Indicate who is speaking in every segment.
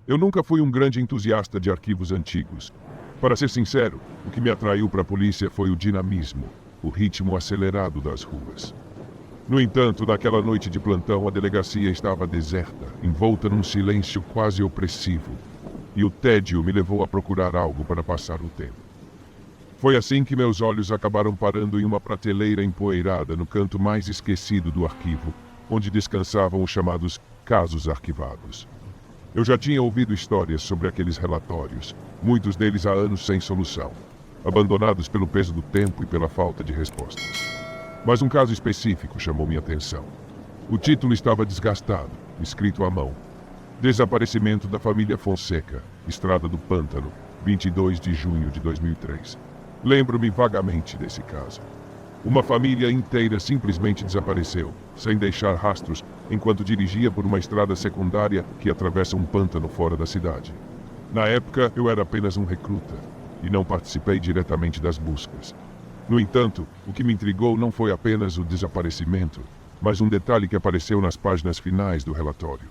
Speaker 1: Eu nunca fui um grande entusiasta de arquivos antigos. Para ser sincero, o que me atraiu para a polícia foi o dinamismo, o ritmo acelerado das ruas. No entanto, naquela noite de plantão, a delegacia estava deserta, envolta num silêncio quase opressivo, e o tédio me levou a procurar algo para passar o tempo. Foi assim que meus olhos acabaram parando em uma prateleira empoeirada no canto mais esquecido do arquivo, onde descansavam os chamados casos arquivados. Eu já tinha ouvido histórias sobre aqueles relatórios, muitos deles há anos sem solução, abandonados pelo peso do tempo e pela falta de respostas. Mas um caso específico chamou minha atenção. O título estava desgastado, escrito à mão. Desaparecimento da família Fonseca, Estrada do Pântano, 22 de junho de 2003. Lembro-me vagamente desse caso. Uma família inteira simplesmente desapareceu, sem deixar rastros, enquanto dirigia por uma estrada secundária que atravessa um pântano fora da cidade. Na época, eu era apenas um recruta, e não participei diretamente das buscas. No entanto, o que me intrigou não foi apenas o desaparecimento, mas um detalhe que apareceu nas páginas finais do relatório.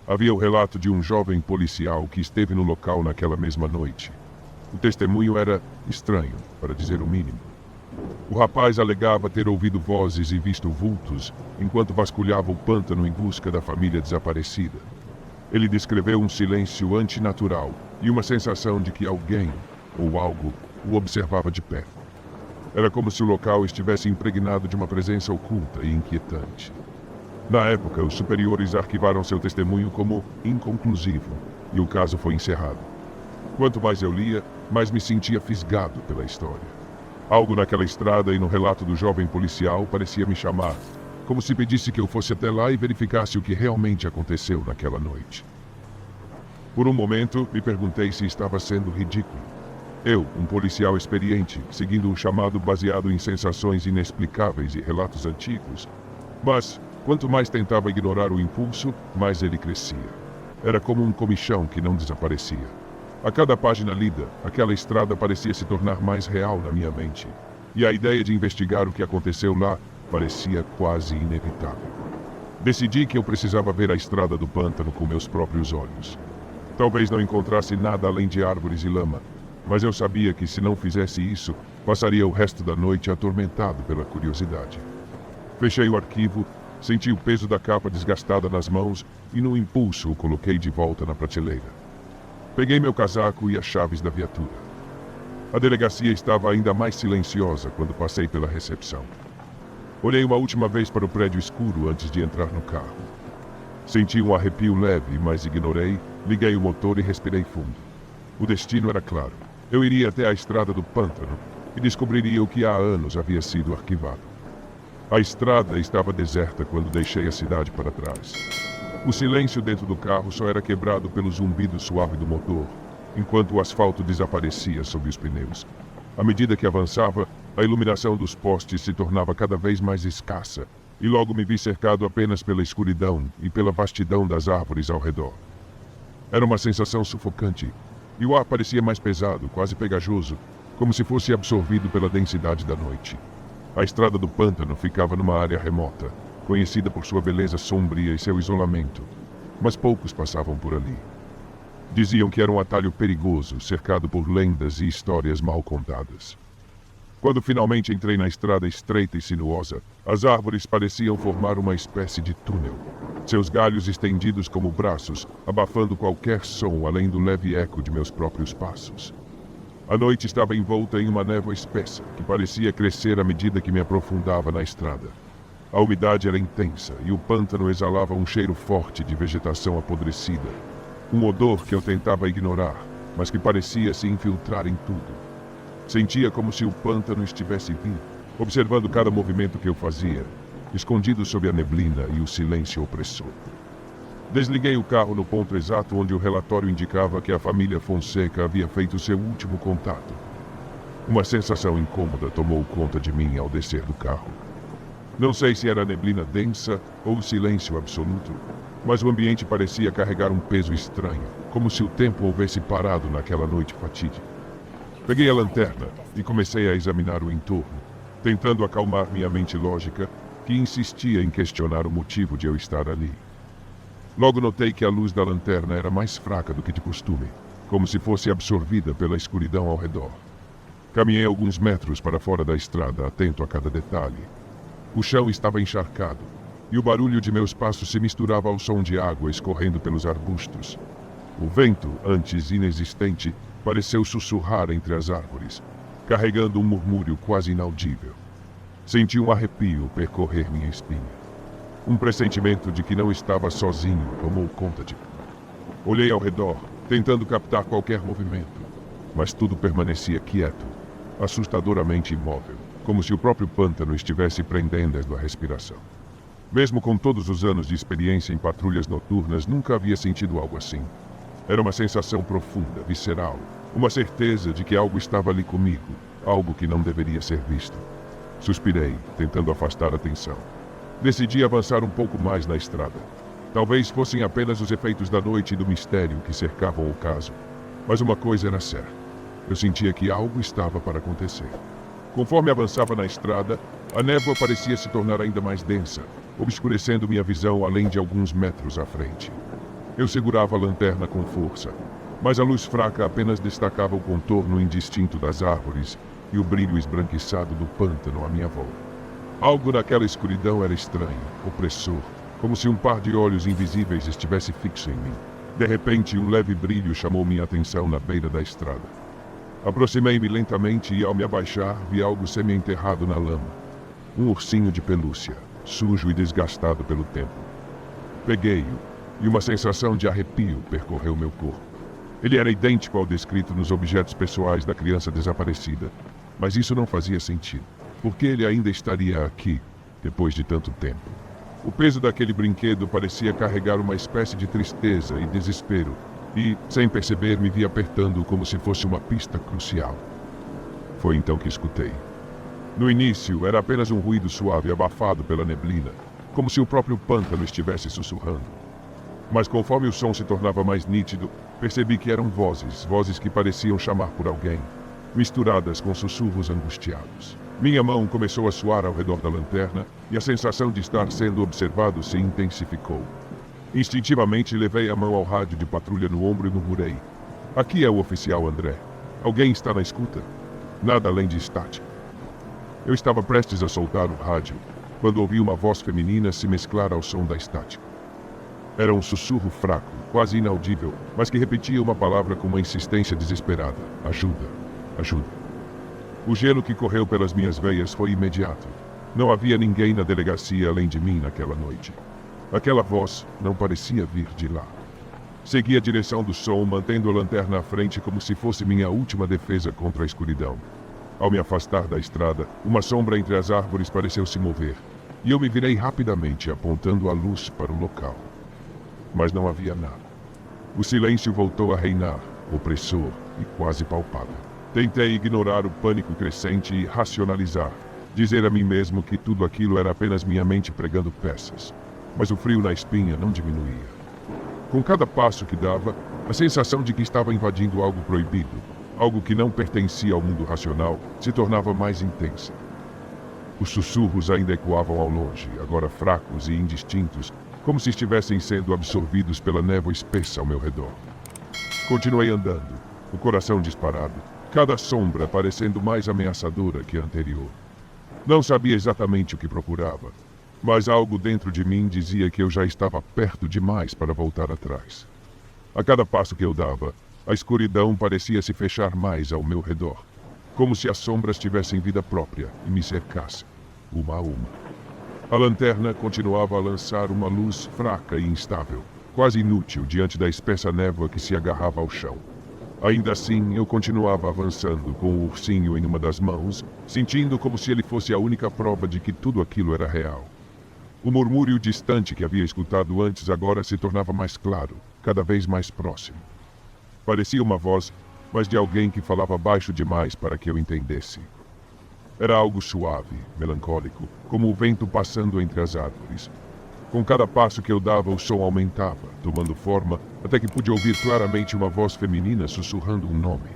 Speaker 1: Havia o relato de um jovem policial que esteve no local naquela mesma noite. O testemunho era estranho, para dizer o mínimo. O rapaz alegava ter ouvido vozes e visto vultos enquanto vasculhava o pântano em busca da família desaparecida. Ele descreveu um silêncio antinatural e uma sensação de que alguém, ou algo, o observava de perto. Era como se o local estivesse impregnado de uma presença oculta e inquietante. Na época, os superiores arquivaram seu testemunho como inconclusivo, e o caso foi encerrado. Quanto mais eu lia, mais me sentia fisgado pela história. Algo naquela estrada e no relato do jovem policial parecia me chamar, como se pedisse que eu fosse até lá e verificasse o que realmente aconteceu naquela noite. Por um momento, me perguntei se estava sendo ridículo. Eu, um policial experiente, seguindo um chamado baseado em sensações inexplicáveis e relatos antigos. Mas, quanto mais tentava ignorar o impulso, mais ele crescia. Era como um comichão que não desaparecia. A cada página lida, aquela estrada parecia se tornar mais real na minha mente. E a ideia de investigar o que aconteceu lá parecia quase inevitável. Decidi que eu precisava ver a estrada do pântano com meus próprios olhos. Talvez não encontrasse nada além de árvores e lama, mas eu sabia que se não fizesse isso, passaria o resto da noite atormentado pela curiosidade. Fechei o arquivo, senti o peso da capa desgastada nas mãos e no impulso o coloquei de volta na prateleira. Peguei meu casaco e as chaves da viatura. A delegacia estava ainda mais silenciosa quando passei pela recepção. Olhei uma última vez para o prédio escuro antes de entrar no carro. Senti um arrepio leve, mas ignorei, liguei o motor e respirei fundo. O destino era claro. Eu iria até a estrada do pântano e descobriria o que há anos havia sido arquivado. A estrada estava deserta quando deixei a cidade para trás. O silêncio dentro do carro só era quebrado pelo zumbido suave do motor, enquanto o asfalto desaparecia sob os pneus. À medida que avançava, a iluminação dos postes se tornava cada vez mais escassa, e logo me vi cercado apenas pela escuridão e pela vastidão das árvores ao redor. Era uma sensação sufocante, e o ar parecia mais pesado, quase pegajoso, como se fosse absorvido pela densidade da noite. A estrada do pântano ficava numa área remota, conhecida por sua beleza sombria e seu isolamento, mas poucos passavam por ali. Diziam que era um atalho perigoso, cercado por lendas e histórias mal contadas. Quando finalmente entrei na estrada estreita e sinuosa, as árvores pareciam formar uma espécie de túnel, seus galhos estendidos como braços, abafando qualquer som além do leve eco de meus próprios passos. A noite estava envolta em uma névoa espessa, que parecia crescer à medida que me aprofundava na estrada. A umidade era intensa e o pântano exalava um cheiro forte de vegetação apodrecida. Um odor que eu tentava ignorar, mas que parecia se infiltrar em tudo. Sentia como se o pântano estivesse vivo, observando cada movimento que eu fazia, escondido sob a neblina e o silêncio opressor. Desliguei o carro no ponto exato onde o relatório indicava que a família Fonseca havia feito seu último contato. Uma sensação incômoda tomou conta de mim ao descer do carro. Não sei se era neblina densa ou silêncio absoluto, mas o ambiente parecia carregar um peso estranho, como se o tempo houvesse parado naquela noite fatídica. Peguei a lanterna e comecei a examinar o entorno, tentando acalmar minha mente lógica, que insistia em questionar o motivo de eu estar ali. Logo notei que a luz da lanterna era mais fraca do que de costume, como se fosse absorvida pela escuridão ao redor. Caminhei alguns metros para fora da estrada, atento a cada detalhe. O chão estava encharcado, e o barulho de meus passos se misturava ao som de água escorrendo pelos arbustos. O vento, antes inexistente, pareceu sussurrar entre as árvores, carregando um murmúrio quase inaudível. Senti um arrepio percorrer minha espinha. Um pressentimento de que não estava sozinho tomou conta de mim. Olhei ao redor, tentando captar qualquer movimento, mas tudo permanecia quieto, assustadoramente imóvel, como se o próprio pântano estivesse prendendo a respiração. Mesmo com todos os anos de experiência em patrulhas noturnas, nunca havia sentido algo assim. Era uma sensação profunda, visceral, uma certeza de que algo estava ali comigo, algo que não deveria ser visto. Suspirei, tentando afastar a atenção. Decidi avançar um pouco mais na estrada. Talvez fossem apenas os efeitos da noite e do mistério que cercavam o caso. Mas uma coisa era certa. Eu sentia que algo estava para acontecer. Conforme avançava na estrada, a névoa parecia se tornar ainda mais densa, obscurecendo minha visão além de alguns metros à frente. Eu segurava a lanterna com força, mas a luz fraca apenas destacava o contorno indistinto das árvores e o brilho esbranquiçado do pântano à minha volta. Algo naquela escuridão era estranho, opressor, como se um par de olhos invisíveis estivesse fixo em mim. De repente, um leve brilho chamou minha atenção na beira da estrada. Aproximei-me lentamente e, ao me abaixar, vi algo semi-enterrado na lama. Um ursinho de pelúcia, sujo e desgastado pelo tempo. Peguei-o, e uma sensação de arrepio percorreu meu corpo. Ele era idêntico ao descrito nos objetos pessoais da criança desaparecida, mas isso não fazia sentido. Por que ele ainda estaria aqui, depois de tanto tempo? O peso daquele brinquedo parecia carregar uma espécie de tristeza e desespero, e, sem perceber, me vi apertando como se fosse uma pista crucial. Foi então que escutei. No início, era apenas um ruído suave abafado pela neblina, como se o próprio pântano estivesse sussurrando. Mas conforme o som se tornava mais nítido, percebi que eram vozes que pareciam chamar por alguém, misturadas com sussurros angustiados. Minha mão começou a suar ao redor da lanterna e a sensação de estar sendo observado se intensificou. Instintivamente levei a mão ao rádio de patrulha no ombro e murmurei: "Aqui é o oficial André. Alguém está na escuta?" Nada além de estática. Eu estava prestes a soltar o rádio, quando ouvi uma voz feminina se mesclar ao som da estática. Era um sussurro fraco, quase inaudível, mas que repetia uma palavra com uma insistência desesperada: "Ajuda, ajuda." O gelo que correu pelas minhas veias foi imediato. Não havia ninguém na delegacia além de mim naquela noite. Aquela voz não parecia vir de lá. Segui a direção do som, mantendo a lanterna à frente como se fosse minha última defesa contra a escuridão. Ao me afastar da estrada, uma sombra entre as árvores pareceu se mover, e eu me virei rapidamente, apontando a luz para o local. Mas não havia nada. O silêncio voltou a reinar, opressor e quase palpável. Tentei ignorar o pânico crescente e racionalizar, dizer a mim mesmo que tudo aquilo era apenas minha mente pregando peças. Mas o frio na espinha não diminuía. Com cada passo que dava, a sensação de que estava invadindo algo proibido, algo que não pertencia ao mundo racional, se tornava mais intensa. Os sussurros ainda ecoavam ao longe, agora fracos e indistintos, como se estivessem sendo absorvidos pela névoa espessa ao meu redor. Continuei andando, o coração disparado, cada sombra parecendo mais ameaçadora que a anterior. Não sabia exatamente o que procurava, mas algo dentro de mim dizia que eu já estava perto demais para voltar atrás. A cada passo que eu dava, a escuridão parecia se fechar mais ao meu redor, como se as sombras tivessem vida própria e me cercassem, uma a uma. A lanterna continuava a lançar uma luz fraca e instável, quase inútil diante da espessa névoa que se agarrava ao chão. Ainda assim, eu continuava avançando com o ursinho em uma das mãos, sentindo como se ele fosse a única prova de que tudo aquilo era real. O murmúrio distante que havia escutado antes agora se tornava mais claro, cada vez mais próximo. Parecia uma voz, mas de alguém que falava baixo demais para que eu entendesse. Era algo suave, melancólico, como o vento passando entre as árvores. Com cada passo que eu dava, o som aumentava, tomando forma, até que pude ouvir claramente uma voz feminina sussurrando um nome.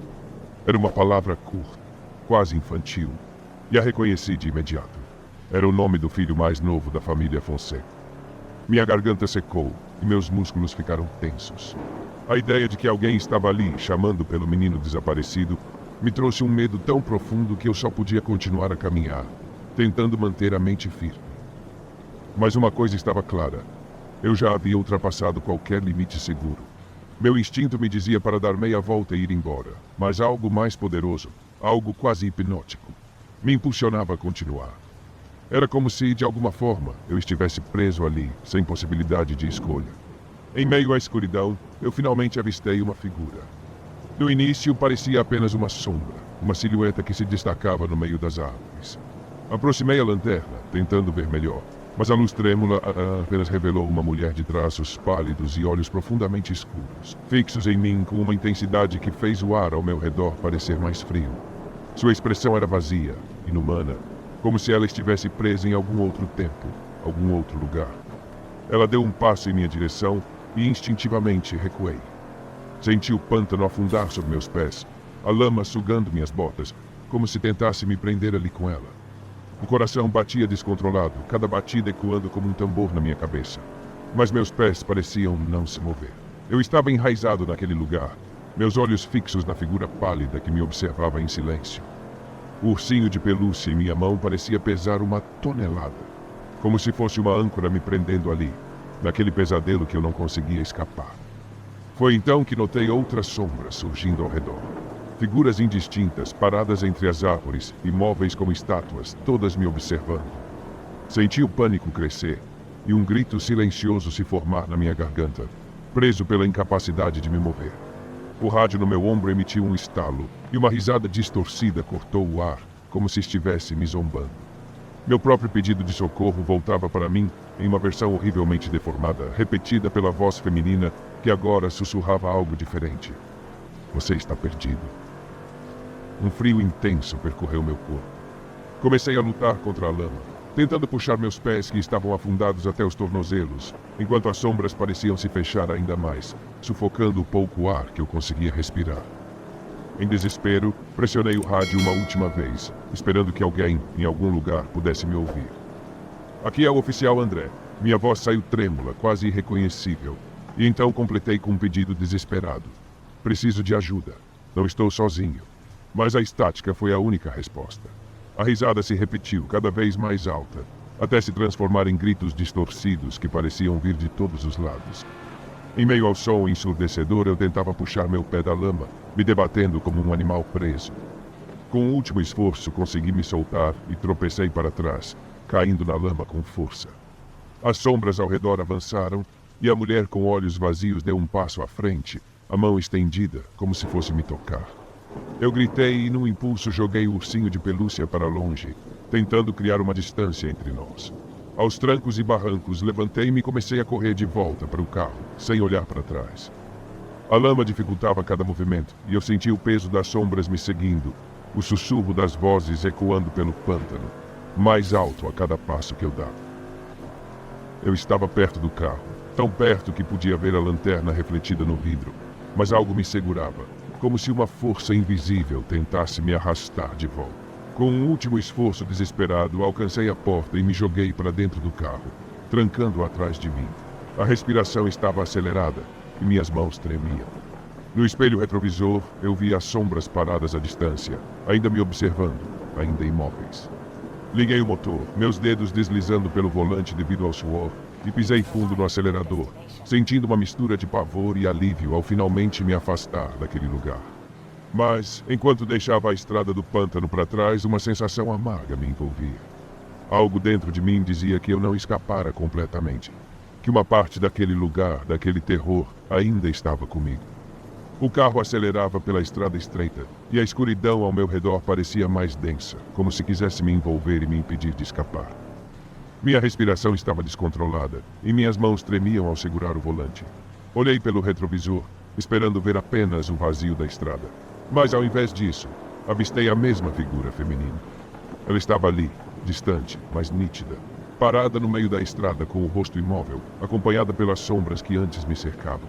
Speaker 1: Era uma palavra curta, quase infantil, e a reconheci de imediato. Era o nome do filho mais novo da família Fonseca. Minha garganta secou, e meus músculos ficaram tensos. A ideia de que alguém estava ali, chamando pelo menino desaparecido, me trouxe um medo tão profundo que eu só podia continuar a caminhar, tentando manter a mente firme. Mas uma coisa estava clara. Eu já havia ultrapassado qualquer limite seguro. Meu instinto me dizia para dar meia volta e ir embora, mas algo mais poderoso, algo quase hipnótico, me impulsionava a continuar. Era como se, de alguma forma, eu estivesse preso ali, sem possibilidade de escolha. Em meio à escuridão, eu finalmente avistei uma figura. No início, parecia apenas uma sombra, uma silhueta que se destacava no meio das árvores. Aproximei a lanterna, tentando ver melhor, mas a luz trêmula apenas revelou uma mulher de traços pálidos e olhos profundamente escuros, fixos em mim com uma intensidade que fez o ar ao meu redor parecer mais frio. Sua expressão era vazia, inumana, como se ela estivesse presa em algum outro tempo, algum outro lugar. Ela deu um passo em minha direção e instintivamente recuei. Senti o pântano afundar sob meus pés, a lama sugando minhas botas, como se tentasse me prender ali com ela. O coração batia descontrolado, cada batida ecoando como um tambor na minha cabeça. Mas meus pés pareciam não se mover. Eu estava enraizado naquele lugar, meus olhos fixos na figura pálida que me observava em silêncio. O ursinho de pelúcia em minha mão parecia pesar uma tonelada, como se fosse uma âncora me prendendo ali, naquele pesadelo que eu não conseguia escapar. Foi então que notei outras sombras surgindo ao redor. Figuras indistintas, paradas entre as árvores, imóveis como estátuas, todas me observando. Senti o pânico crescer e um grito silencioso se formar na minha garganta, preso pela incapacidade de me mover. O rádio no meu ombro emitiu um estalo e uma risada distorcida cortou o ar, como se estivesse me zombando. Meu próprio pedido de socorro voltava para mim em uma versão horrivelmente deformada, repetida pela voz feminina que agora sussurrava algo diferente. Você está perdido. Um frio intenso percorreu meu corpo. Comecei a lutar contra a lama, tentando puxar meus pés que estavam afundados até os tornozelos, enquanto as sombras pareciam se fechar ainda mais, sufocando o pouco ar que eu conseguia respirar. Em desespero, pressionei o rádio uma última vez, esperando que alguém, em algum lugar, pudesse me ouvir. Aqui é o oficial André. Minha voz saiu trêmula, quase irreconhecível, e então completei com um pedido desesperado. Preciso de ajuda. Não estou sozinho. Mas a estática foi a única resposta. A risada se repetiu, cada vez mais alta, até se transformar em gritos distorcidos que pareciam vir de todos os lados. Em meio ao som ensurdecedor, eu tentava puxar meu pé da lama, me debatendo como um animal preso. Com um último esforço, consegui me soltar e tropecei para trás, caindo na lama com força. As sombras ao redor avançaram e a mulher com olhos vazios deu um passo à frente, a mão estendida, como se fosse me tocar. Eu gritei e, num impulso, joguei o ursinho de pelúcia para longe, tentando criar uma distância entre nós. Aos trancos e barrancos, levantei-me e comecei a correr de volta para o carro, sem olhar para trás. A lama dificultava cada movimento, e eu sentia o peso das sombras me seguindo, o sussurro das vozes ecoando pelo pântano, mais alto a cada passo que eu dava. Eu estava perto do carro, tão perto que podia ver a lanterna refletida no vidro, mas algo me segurava, como se uma força invisível tentasse me arrastar de volta. Com um último esforço desesperado, alcancei a porta e me joguei para dentro do carro, trancando-o atrás de mim. A respiração estava acelerada e minhas mãos tremiam. No espelho retrovisor, eu via as sombras paradas à distância, ainda me observando, ainda imóveis. Liguei o motor, meus dedos deslizando pelo volante devido ao suor, e pisei fundo no acelerador, sentindo uma mistura de pavor e alívio ao finalmente me afastar daquele lugar. Mas, enquanto deixava a estrada do pântano para trás, uma sensação amarga me envolvia. Algo dentro de mim dizia que eu não escapara completamente, que uma parte daquele lugar, daquele terror, ainda estava comigo. O carro acelerava pela estrada estreita, e a escuridão ao meu redor parecia mais densa, como se quisesse me envolver e me impedir de escapar. Minha respiração estava descontrolada, e minhas mãos tremiam ao segurar o volante. Olhei pelo retrovisor, esperando ver apenas o vazio da estrada. Mas, ao invés disso, avistei a mesma figura feminina. Ela estava ali, distante, mas nítida, parada no meio da estrada com o rosto imóvel, acompanhada pelas sombras que antes me cercavam.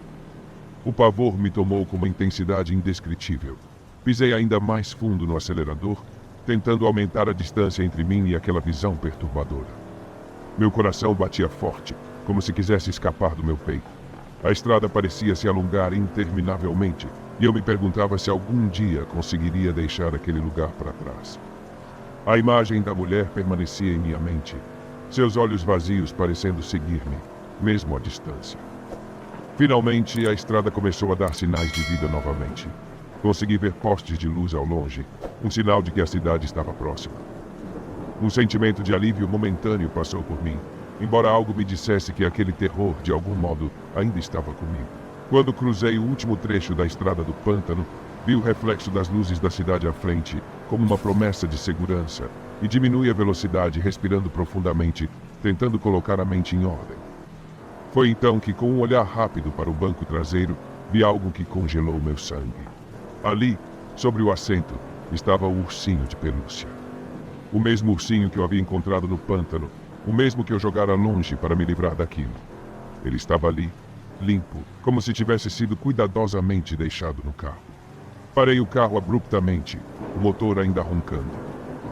Speaker 1: O pavor me tomou com uma intensidade indescritível. Pisei ainda mais fundo no acelerador, tentando aumentar a distância entre mim e aquela visão perturbadora. Meu coração batia forte, como se quisesse escapar do meu peito. A estrada parecia se alongar interminavelmente, e eu me perguntava se algum dia conseguiria deixar aquele lugar para trás. A imagem da mulher permanecia em minha mente, seus olhos vazios parecendo seguir-me, mesmo à distância. Finalmente, a estrada começou a dar sinais de vida novamente. Consegui ver postes de luz ao longe, um sinal de que a cidade estava próxima. Um sentimento de alívio momentâneo passou por mim, embora algo me dissesse que aquele terror, de algum modo, ainda estava comigo. Quando cruzei o último trecho da estrada do pântano, vi o reflexo das luzes da cidade à frente, como uma promessa de segurança, e diminui a velocidade, respirando profundamente, tentando colocar a mente em ordem. Foi então que, com um olhar rápido para o banco traseiro, vi algo que congelou meu sangue. Ali, sobre o assento, estava o ursinho de pelúcia. O mesmo ursinho que eu havia encontrado no pântano, o mesmo que eu jogara longe para me livrar daquilo. Ele estava ali, limpo, como se tivesse sido cuidadosamente deixado no carro. Parei o carro abruptamente, o motor ainda roncando.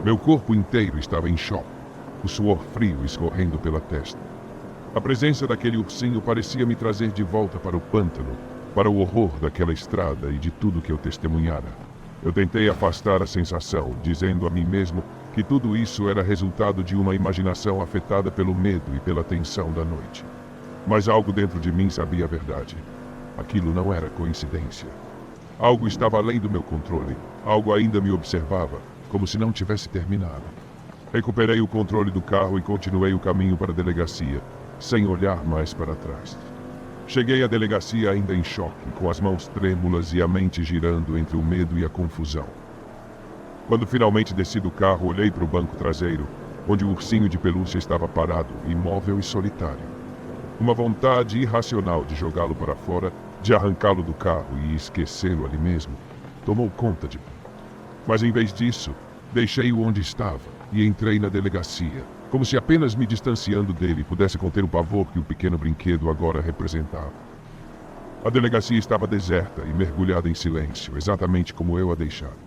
Speaker 1: Meu corpo inteiro estava em choque, o suor frio escorrendo pela testa. A presença daquele ursinho parecia me trazer de volta para o pântano, para o horror daquela estrada e de tudo que eu testemunhara. Eu tentei afastar a sensação, dizendo a mim mesmo que tudo isso era resultado de uma imaginação afetada pelo medo e pela tensão da noite. Mas algo dentro de mim sabia a verdade. Aquilo não era coincidência. Algo estava além do meu controle. Algo ainda me observava, como se não tivesse terminado. Recuperei o controle do carro e continuei o caminho para a delegacia, sem olhar mais para trás. Cheguei à delegacia ainda em choque, com as mãos trêmulas e a mente girando entre o medo e a confusão. Quando finalmente desci do carro, olhei para o banco traseiro, onde o ursinho de pelúcia estava parado, imóvel e solitário. Uma vontade irracional de jogá-lo para fora, de arrancá-lo do carro e esquecê-lo ali mesmo, tomou conta de mim. Mas em vez disso, deixei-o onde estava e entrei na delegacia, como se apenas me distanciando dele pudesse conter o pavor que o pequeno brinquedo agora representava. A delegacia estava deserta e mergulhada em silêncio, exatamente como eu a deixara.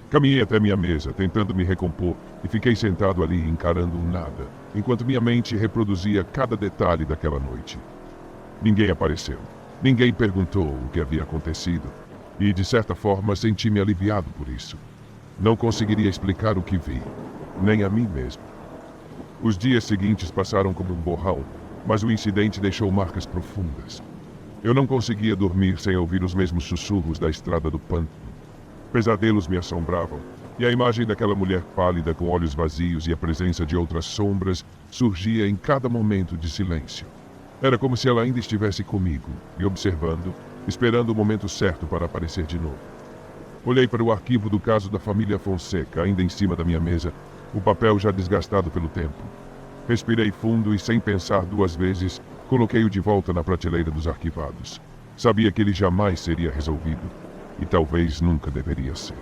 Speaker 1: Caminhei até minha mesa, tentando me recompor, e fiquei sentado ali encarando o nada, enquanto minha mente reproduzia cada detalhe daquela noite. Ninguém apareceu. Ninguém perguntou o que havia acontecido, e, de certa forma, senti-me aliviado por isso. Não conseguiria explicar o que vi, nem a mim mesmo. Os dias seguintes passaram como um borrão, mas o incidente deixou marcas profundas. Eu não conseguia dormir sem ouvir os mesmos sussurros da estrada do pântano. Pesadelos me assombravam, e a imagem daquela mulher pálida com olhos vazios e a presença de outras sombras surgia em cada momento de silêncio. Era como se ela ainda estivesse comigo, me observando, esperando o momento certo para aparecer de novo. Olhei para o arquivo do caso da família Fonseca, ainda em cima da minha mesa, o papel já desgastado pelo tempo. Respirei fundo e, sem pensar duas vezes, coloquei-o de volta na prateleira dos arquivados. Sabia que ele jamais seria resolvido, e talvez nunca deveria ser.